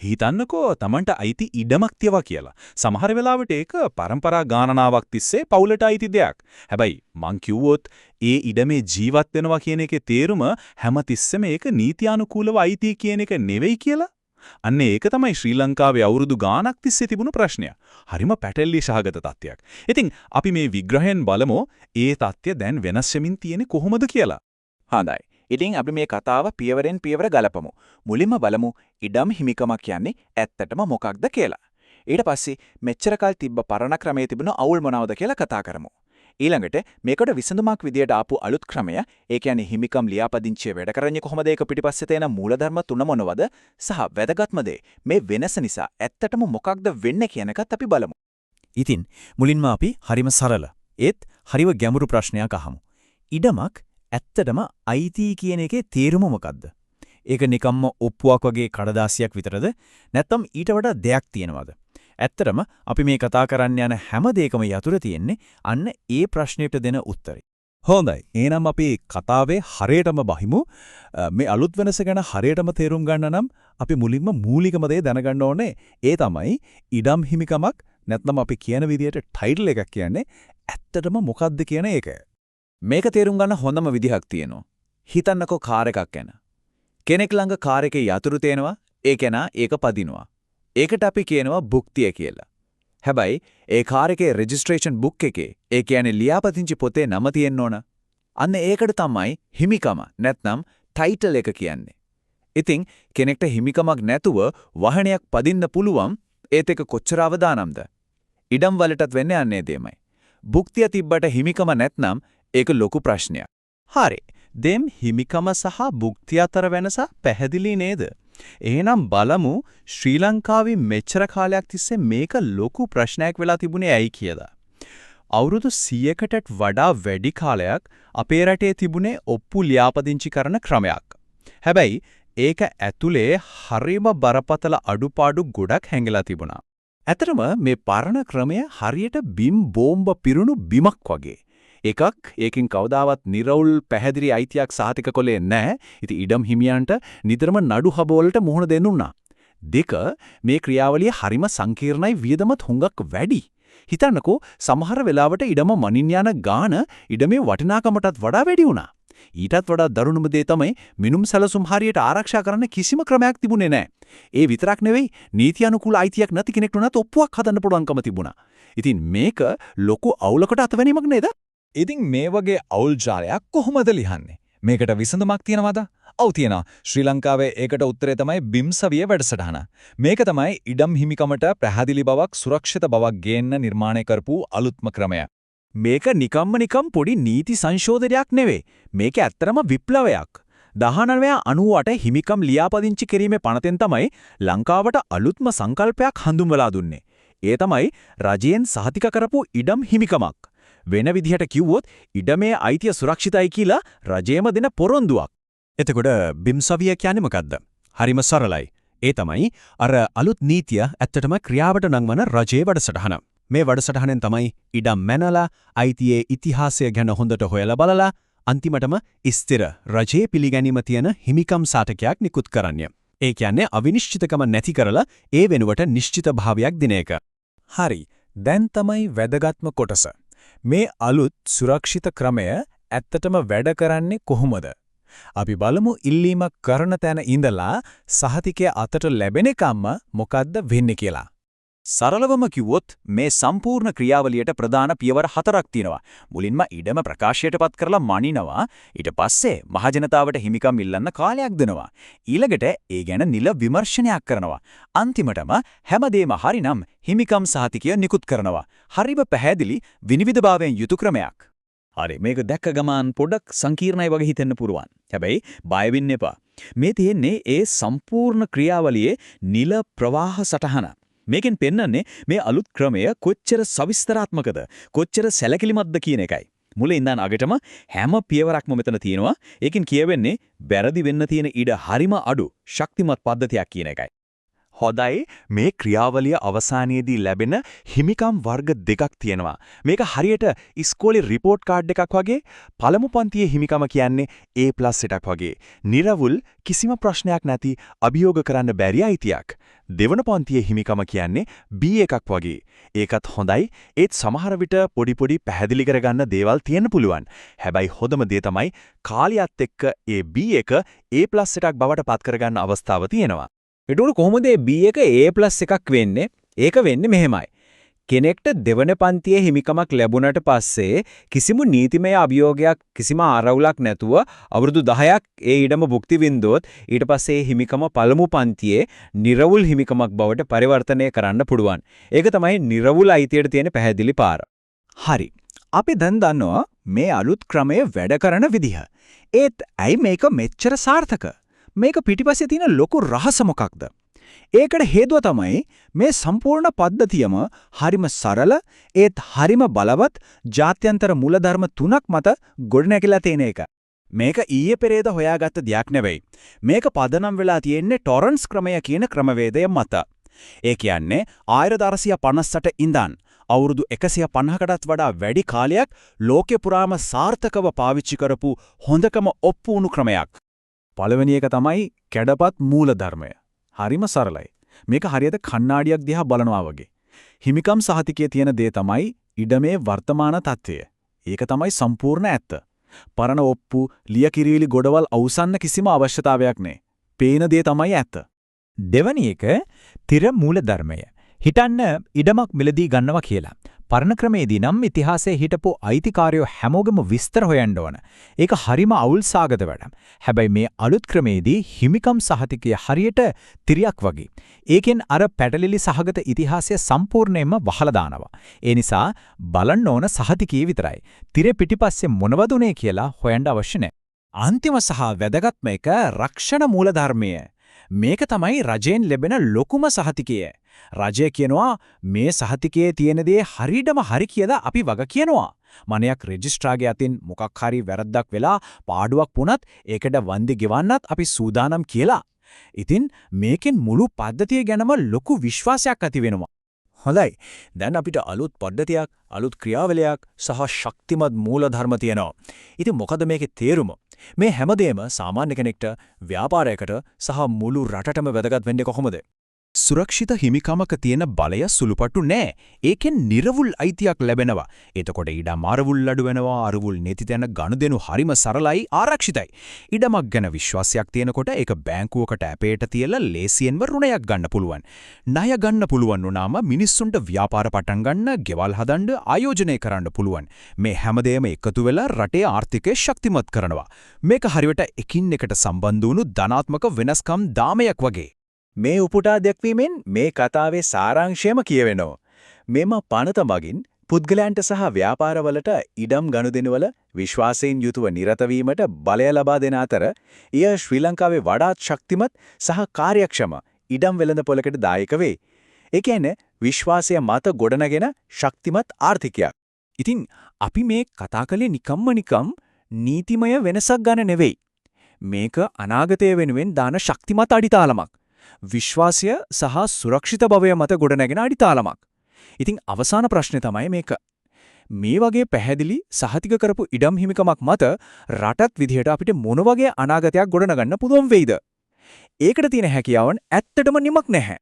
හිතන්නකෝ Tamanට අයිති ඉඩමක් තියවා කියලා. සමහර වෙලාවට ඒක પરම්පරා ගානනාවක් තිස්සේ පවුලට අයිති දෙයක්. හැබැයි මං කිව්වොත් ඒ ඉඩමේ ජීවත් වෙනවා කියන එකේ තේරුම හැමතිස්සෙම ඒක නීතියානුකූලව අයිති කියන එක නෙවෙයි කියලා. අන්න ඒක තමයි ශ්‍රී ලංකාවේ අවුරුදු ගාණක් තිස්සේ තිබුණු ප්‍රශ්නය. හරිම පැටලී සහගත තත්ත්වයක්. ඉතින් අපි මේ විග්‍රහයෙන් බලමු ඒ තත්ත්වය දැන් වෙනස් වෙමින් තියෙන්නේ කොහොමද කියලා. හොඳයි. ඉතින් අපි මේ කතාව පියවරෙන් පියවර ගලපමු. මුලින්ම බලමු ඉඩම් හිමිකමක් කියන්නේ ඇත්තටම මොකක්ද කියලා. ඊට පස්සේ මෙච්චර කල් තිබ්බ පරණ ක්‍රමයේ තිබුණ අවුල් මොනවද කියලා කතා කරමු. ඊළඟට මේකට විසඳුමක් විදියට ආපු අලුත් ක්‍රමය, ඒ කියන්නේ හිමිකම් ලියාපදිංචිය වැඩ කරන්නේ කොහොමද, ඒක පිටිපස්සේ තියෙන මූලධර්ම තුන මොනවද සහ වැදගත්ම දේ මේ වෙනස නිසා ඇත්තටම මොකක්ද වෙන්නේ කියන එකත් අපි බලමු. ඉතින් මුලින්ම අපි හරිම සරල ඒත් හරිව ගැඹුරු ප්‍රශ්නයක් අහමු. ඉඩමක් ඇත්තටම අයිති කියන එකේ තේරුම මොකද්ද? ඒක නිකම්ම ඔප්පුවක් වගේ කඩදාසියක් විතරද? නැත්නම් ඊට වඩා දෙයක් තියෙනවද? ඇත්තටම අපි මේ කතා කරන්න යන හැම දෙයකම යතුරු තියෙන්නේ අන්න ඒ ප්‍රශ්නෙට දෙන උත්තරේ. හොඳයි. එහෙනම් අපි කතාවේ හරියටම බහිමු. මේ අලුත් වෙනස ගැන හරියටම තේරුම් ගන්න නම් අපි මුලින්ම මූලිකම දේ දැනගන්න ඕනේ. ඒ තමයි ඉඩම් හිමිකමක් නැත්නම් අපි කියන විදිහට ටයිටල් එකක් කියන්නේ ඇත්තටම මොකක්ද කියන එක. මේක තේරුම් ගන්න හොඳම විදිහක් තියෙනවා. හිතන්නකෝ කාර් එකක් ගැන. කෙනෙක් ළඟ කාර් එකේ යතුරු තේනවා, ඒ කෙනා ඒක පදිනවා. ඒකට අපි කියනවා භුක්තිය කියලා. හැබැයි ඒ කාර් එකේ රෙජිස්ට්‍රේෂන් බුක් එකේ, ඒ කියන්නේ ලියාපදිංචි පොතේ නම තියෙන්න ඕන. අන්න ඒකට තමයි හිමිකම නැත්නම් ටයිටල් එක කියන්නේ. ඉතින් කෙනෙක්ට හිමිකමක් නැතුව වාහනයක් පදින්න පුළුවන්, ඒත් ඒක කොච්චර අවදානම්ද? ඉඩම් වලටත් වෙන්නේ අන්නේ දෙමයි. භුක්තිය තිබ්බට හිමිකම නැත්නම් ඒක ලොකු ප්‍රශ්නයක්. හරි. දෙම් හිමිකම සහ භුක්තිය අතර වෙනස පැහැදිලි නේද? එහෙනම් බලමු ශ්‍රී ලංකාවේ මෙච්චර කාලයක් තිස්සේ මේක ලොකු ප්‍රශ්නයක් වෙලා තිබුණේ ඇයි කියලා. අවුරුදු 100කටත් වඩා වැඩි කාලයක් අපේ රටේ තිබුණේ ඔප්පු ලියාපදිංචි කරන ක්‍රමයක්. හැබැයි ඒක ඇතුලේ හරිම බරපතල අඩුපාඩු ගොඩක් හැංගලා තිබුණා. ඇත්තටම මේ පරණ ක්‍රමය හරියට බිම් බෝම්බ පිරුණු බිමක් වගේ. එකක් ඒකෙන් කවදාවත් නිර්වුල් පැහැදිලි අයිතියක් සාතික කොලේ නැහැ. ඉතින් ඉඩම් හිමියන්ට නිතරම නඩු හබවලට මුහුණ දෙන්න උනා. දෙක මේ ක්‍රියාවලිය හරිම සංකීර්ණයි, වියදමත් හුඟක් වැඩි. හිතන්නකෝ සමහර වෙලාවට ඉඩම මනින්න යන ගාන ඉඩමේ වටිනාකමටත් වඩා වැඩි වුණා. ඊටත් වඩා දරුණුම දේ තමයි මිනුම් සැලසුම් හරියට ආරක්ෂා කරන්න කිසිම ක්‍රමයක් තිබුණේ නැහැ. ඒ විතරක් නෙවෙයි, නීති අනුකූල අයිතියක් නැති කෙනෙක්ට උනත් ඔප්පුවක් හදන්න පුළුවන්කම තිබුණා. ඉතින් මේක ලොකු අවුලකට අතවැනීමක් නේද? ඉතින් මේ වගේ අවුල් ජාලයක් කොහොමද ලියන්නේ? මේකට විසඳුමක් තියෙනවද? ඔව් තියෙනවා. ශ්‍රී ලංකාවේ ඒකට උත්තරේ තමයි බිම්සවිය වැඩසටහන. මේක තමයි ඉඩම් හිමිකමට පැහැදිලි බවක්, සුරක්ෂිත බවක් ගේන්න නිර්මාණය කරපු අලුත්ම ක්‍රමය. මේක නිකම් පොඩි නීති සංශෝධනයක් නෙවෙයි. මේක ඇත්තරම විප්ලවයක්. 1998 හිමිකම් ලියාපදිංචි කිරීමේ පනතෙන් තමයි ලංකාවට අලුත්ම සංකල්පයක් හඳුන්වලා දුන්නේ. ඒ තමයි රජයෙන් සහතික කරපු ඉඩම් හිමිකමක්. වෙන විදිහට කිව්වොත් ඉඩමේ අයිතිය සුරක්ෂිතයි කියලා රජයම දෙන පොරොන්දුවක්. එතකොට බිම්සවිය කියන්නේ මොකද්ද? හරිම සරලයි. ඒ තමයි අර අලුත් නීතිය ඇත්තටම ක්‍රියාවට නංවන රජයේ වැඩසටහන. මේ වැඩසටහනෙන් තමයි ඉඩම් මැනලා අයිතියේ ඉතිහාසය ගැන හොඳට හොයලා බලලා අන්තිමටම ස්ථිර රජයේ පිළිගැනීම තියෙන හිමිකම් සාටකයක් නිකුත් කරන්නේ. ඒ කියන්නේ අවිනිශ්චිතකම නැති කරලා ඒ වෙනුවට නිශ්චිත භාවයක් දින එක. හරි. දැන් තමයි වැදගත්ම කොටස. මේ අලුත් සුරක්ෂිත ක්‍රමය ඇත්තටම වැඩ කරන්නේ කොහොමද? අපි බලමු ඉල්ලීමක් කරන තැන ඉඳලා සහතිකය අතට ලැබෙනකම්ම මොකද්ද වෙන්නේ කියලා. සරලවම කිව්වොත් මේ සම්පූර්ණ ක්‍රියාවලියට ප්‍රධාන පියවර 4ක් තියෙනවා. මුලින්ම ඉඩම ප්‍රකාශයටපත් කරලා මනිනවා. ඊට පස්සේ මහජනතාවට හිමිකම් ඉල්ලන්න කාලයක් දෙනවා. ඊළඟට ඒ ගැන නිල විමර්ශනයක් කරනවා. අන්තිමටම හැමදේම හරිනම් හිමිකම් සහතිකය නිකුත් කරනවා. හරිම පැහැදිලි විනිවිදභාවයෙන් යුතු ක්‍රමයක්. හරි, මේක දැක්ක ගමන් පොඩක් සංකීර්ණයි වගේ හිතෙන්න පුරුවන්. හැබැයි බය වෙන්න එපා. මේ තියෙන්නේ ඒ සම්පූර්ණ ක්‍රියාවලියේ නිල ප්‍රවාහ සටහන. මේකෙන් පෙන්වන්නේ මේ අලුත් ක්‍රමය කොච්චර සවිස්තරාත්මකද, කොච්චර සැලකිලිමත්ද කියන එකයි. මුලින් ඉඳන් අගටම හැම පියවරක්ම මෙතන තියෙනවා. ඒකෙන් කියවෙන්නේ වැරදි වෙන්න තියෙන ඉඩ හරිම අඩු, ශක්තිමත් පද්ධතියක් කියන එකයි. හොඳයි මේ ක්‍රියාවලිය අවසානයේදී ලැබෙන හිමිකම් වර්ග දෙකක් තියෙනවා. මේක හරියට ඉස්කෝලේ රිපෝට් කාඩ් එකක් වගේ. පළමු පන්තියේ හිමිකම කියන්නේ A+ එකක් වගේ. නිර්වුල් කිසිම ප්‍රශ්නයක් නැති අභියෝග කරන්න බැරි අයිතියක්. දෙවන පන්තියේ හිමිකම කියන්නේ B එකක් වගේ. ඒකත් හොඳයි. ඒත් සමහර විට පොඩි පැහැදිලි කරගන්න දේවල් තියෙන්න පුළුවන්. හැබැයි හොඳම දේ තමයි කාලියත් එක්ක ඒ B එක A+ එකක් බවට පත් කරගන්න අවස්ථාව තියෙනවා. ඒතකොට කොහොමද මේ B එක A+ එකක් වෙන්නේ? ඒක වෙන්නේ මෙහෙමයි. කෙනෙක්ට දෙවන පන්තියේ හිමිකමක් ලැබුණට පස්සේ කිසිම නීතිමය අභියෝගයක් කිසිම ආරවුලක් නැතුව අවුරුදු 10ක් ඒ ඉඩම භුක්ති විඳිනොත් ඊට පස්සේ ඒ හිමිකම පළමු පන්තියේ නිර්වුල් හිමිකමක් බවට පරිවර්තනය කරන්න පුළුවන්. ඒක තමයි නිර්වුල් අයිතියට තියෙන පැහැදිලි පාර. හරි. අපි දැන් දන්නවා මේ අලුත් ක්‍රමය වැඩ කරන විදිහ. ඒත් ඇයි මේක මෙච්චර සාර්ථක? මේක පිටිපස්සේ තියෙන ලොකු රහස මොකක්ද? ඒකට හේතුව තමයි මේ සම්පූර්ණ පද්ධතියම හරිම සරල ඒත් හරිම බලවත් ජාත්‍යන්තර මූලධර්ම තුනක් මත ගොඩනැගිලා තියෙන එක. මේක ඊයේ පෙරේද හොයාගත්ත දෙයක් නෙවෙයි. මේක පදනම් වෙලා තියෙන්නේ ටොරන්ට්ස් ක්‍රමය කියන ක්‍රමවේදය මත. ඒ කියන්නේ 1958 ඉඳන් අවුරුදු 150කටත් වඩා වැඩි කාලයක් ලෝකෙ පුරාම සාර්ථකව පාවිච්චි කරපු හොඳකම ඔප්පු වුණු ක්‍රමයක්. පළවෙනි එක තමයි කැඩපත් මූලධර්මය. හරිම සරලයි. මේක හරියට කණ්ණාඩියක් දිහා බලනවා වගේ. හිමිකම් සහතිකයේ තියෙන දේ තමයි ඉඩමේ වර්තමාන තත්ත්වය. ඒක තමයි සම්පූර්ණ ඇත්ත. පරණ ඔප්පු, ලියකිරීලි ගොඩවල් අවසන්න කිසිම අවශ්‍යතාවයක් නැහැ. පේන දේ තමයි ඇත්ත. දෙවැනි එක තිර මූලධර්මය. හිතන්න ඉඩමක් මිලදී ගන්නවා කියලා. පරණ ක්‍රමේදී නම් ඉතිහාසයේ හිටපු අයිතිකාරයෝ හැමෝගෙම විස්තර හොයන්න ඕන. ඒක හරිම අවුල්සාගත වැඩක්. හැබැයි මේ අලුත් ක්‍රමේදී හිමිකම් සහතිකය හරියට තිරයක් වගේ. ඒකෙන් අර පැටලිලි සහගත ඉතිහාසය සම්පූර්ණයෙන්ම වහලා දානවා. ඒ නිසා බලන්න ඕන සහතිකය විතරයි. තිරේ පිටිපස්සේ මොනවද උනේ කියලා හොයන්න අවශ්‍ය නැහැ. අන්තිම සහ වැදගත්ම එක රක්ෂණ මූලධර්මය. මේක තමයි රජයෙන් ලැබෙන ලොකුම සහතිකය. රජය කියනවා මේ සහතිකයේ තියෙන දේ හරියටම හරි කියලා අපි වග කියනවා. මනයක් රෙජිස්ට්‍රාගේ අතින් මොකක් හරි වැරද්දක් වෙලා පාඩුවක් වුණත් ඒකට වන්දි ගෙවන්නත් අපි සූදානම් කියලා. ඉතින් මේකෙන් මුළු පද්ධතිය ගැනම ලොකු විශ්වාසයක් ඇති වෙනවා. හොඳයි. දැන් අපිට අලුත් පද්ධතියක්, අලුත් ක්‍රියාවලියක් සහ ශක්තිමත් මූලධර්ම තියෙනවා. ඉතින් මොකද මේකේ තේරුම? මේ හැමදේම සාමාන්‍ය කෙනෙක්ට, ව්‍යාපාරයකට සහ මුළු රටටම වැදගත් වෙන්නේ කොහොමද? සුරක්ෂිත හිමිකමක තියෙන බලය සුළුපටු නෑ. ඒකෙන් නිර්වුල් අයිතියක් ලැබෙනවා. එතකොට ඉඩම් අරවුල් අඩු වෙනවා. අරවුල් නැති තැන ගනුදෙනු හරිම සරලයි, ආරක්ෂිතයි. ඉඩමක් ගැන විශ්වාසයක් තියෙනකොට ඒක බැංකුවකට ඇපේට තියලා ලේසියෙන්ම රුණයක් ගන්න පුළුවන්. ණය ගන්න පුළුවන් වුණාම මිනිස්සුන්ට ව්‍යාපාර පටන් ගන්න, ගෙවල් හදන්න, ආයෝජනය කරන්න පුළුවන්. මේ හැමදේම එකතු වෙලා රටේ ආර්ථිකය ශක්තිමත් කරනවා. මේක හරියට එකින් එකට සම්බන්ධ වුණු ධනාත්මක වෙනස්කම් දාමයක් වගේ. මේ උපුටා දැක්වීමෙන් මේ කතාවේ සාරාංශයම කියවෙනවා. මෙම පනත මගින් පුද්ගලයන්ට සහ ව්‍යාපාරවලට ඉඩම් ගනුදෙනුවල විශ්වාසයෙන් යුතුව නිරත වීමට බලය ලබා දෙන අතර, එය ශ්‍රී ලංකාවේ වඩාත් ශක්තිමත් සහ කාර්යක්ෂම ඉඩම් වෙළඳපොළකට දායක වේ. ඒ කියන්නේ විශ්වාසය මත ගොඩනගෙන ශක්තිමත් ආර්ථිකයක්. ඉතින් අපි මේ කතා කළේ නිකම් නීතිමය වෙනසක් ගන්න නෙවෙයි. මේක අනාගතය වෙනුවෙන් දාන ශක්තිමත් අඩිතාලමක්. විශ්වාසය සහ සුරක්ෂිත භවය මත ගොඩනැගෙන අඩිතාලමක්. ඉතින් අවසාන ප්‍රශ්නේ තමයි මේක. මේ වගේ පැහැදිලි සහතික කරපු ඉඩම් හිමිකමක් මත රටත් විදිහට අපිට මොන වගේ අනාගතයක් ගොඩනගන්න පුළුවන් වෙයිද? ඒකට තියෙන හැකියාවන් ඇත්තටම නිමක් නැහැ.